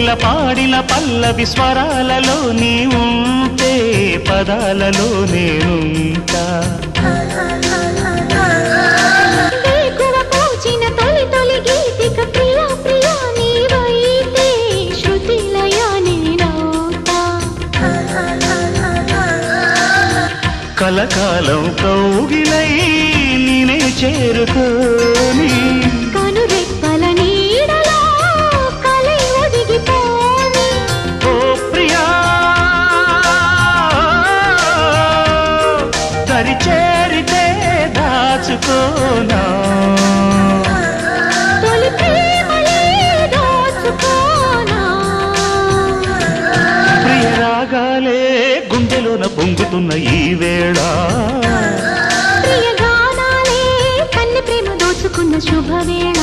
కోకిల పాడిన పల్లవి స్వరాలలో నీ ఉంటే పదాలలో నేనుంటా వేకువ పూచిన తొలి తొలి గీతిక ప్రియా ప్రియా నీవైతే శృతిలయ నేనవుతా కలకాలం కౌగిలై నేనే చేరుకోని కనురెప్పల నీడలో కలై ఒదిగిపోని ఓ ప్రియా దరి చేరితే దాచుకోనా తొలి ప్రేమలే దోచుకోనా ప్రియ రాగాలే గుండెలోన పొంగుతున్న ఈ వేళ ప్రియ గానాలే కన్నె ప్రేమ దోచుకున్న శుభవేళ